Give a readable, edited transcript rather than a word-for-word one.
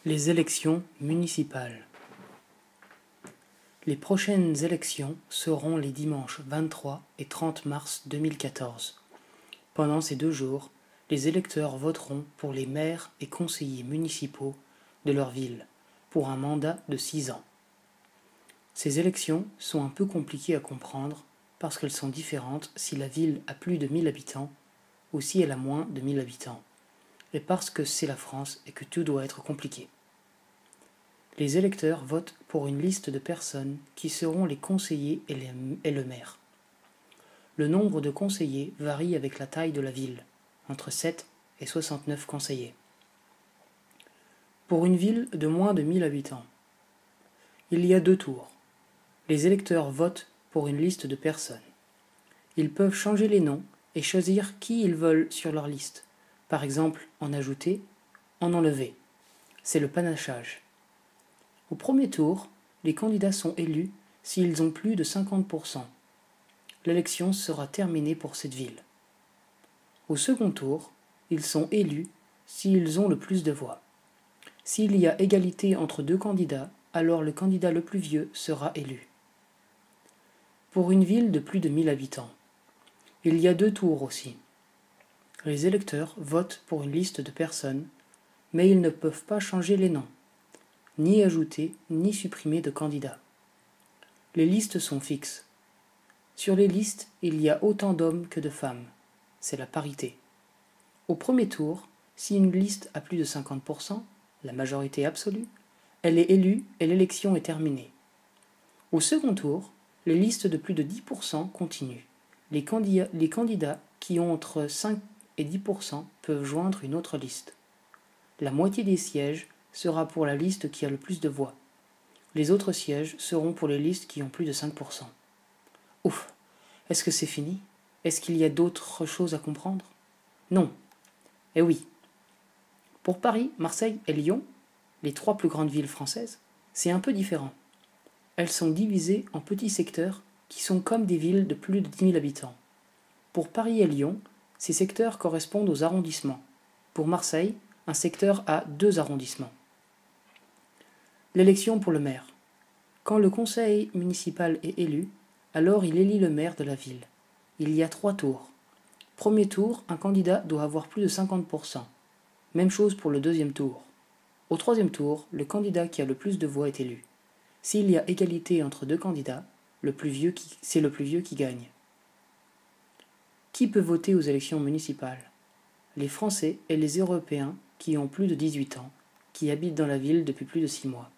Les élections municipales. Les prochaines élections seront les dimanches 23 et 30 mars 2014. Pendant ces 2 jours, les électeurs voteront pour les maires et conseillers municipaux de leur ville, pour un mandat de 6 ans. Ces élections sont un peu compliquées à comprendre parce qu'elles sont différentes si la ville a plus de 1000 habitants ou si elle a moins de 1000 habitants, et parce que c'est la France et que tout doit être compliqué. Les électeurs votent pour une liste de personnes qui seront les conseillers et le maire. Le nombre de conseillers varie avec la taille de la ville, entre 7 et 69 conseillers. Pour une ville de moins de 1000 habitants, il y a 2 tours. Les électeurs votent pour une liste de personnes. Ils peuvent changer les noms et choisir qui ils veulent sur leur liste, par exemple en ajouter, en enlever. C'est le panachage. Au premier tour, les candidats sont élus s'ils ont plus de 50%. L'élection sera terminée pour cette ville. Au second tour, ils sont élus s'ils ont le plus de voix. S'il y a égalité entre 2 candidats, alors le candidat le plus vieux sera élu. Pour une ville de plus de 1000 habitants, il y a 2 tours aussi. Les électeurs votent pour une liste de personnes, mais ils ne peuvent pas changer les noms, ni ajouter ni supprimer de candidats. Les listes sont fixes. Sur les listes, il y a autant d'hommes que de femmes. C'est la parité. Au premier tour, si une liste a plus de 50%, la majorité absolue, elle est élue et l'élection est terminée. Au second tour, les listes de plus de 10% continuent. Les candidats qui ont entre 5 et 10% peuvent joindre une autre liste. La moitié des sièges sera pour la liste qui a le plus de voix. Les autres sièges seront pour les listes qui ont plus de 5%. Ouf, est-ce que c'est fini? Est-ce qu'il y a d'autres choses à comprendre? Non. Eh oui. Pour Paris, Marseille et Lyon, les 3 plus grandes villes françaises, c'est un peu différent. Elles sont divisées en petits secteurs qui sont comme des villes de plus de 10 000 habitants. Pour Paris et Lyon, ces secteurs correspondent aux arrondissements. Pour Marseille, un secteur a 2 arrondissements. L'élection pour le maire. Quand le conseil municipal est élu, alors il élit le maire de la ville. Il y a 3 tours. Premier tour, un candidat doit avoir plus de 50%. Même chose pour le deuxième tour. Au troisième tour, le candidat qui a le plus de voix est élu. S'il y a égalité entre 2 candidats, c'est le plus vieux qui gagne. Qui peut voter aux élections municipales? Les Français et les Européens qui ont plus de 18 ans, qui habitent dans la ville depuis plus de 6 mois.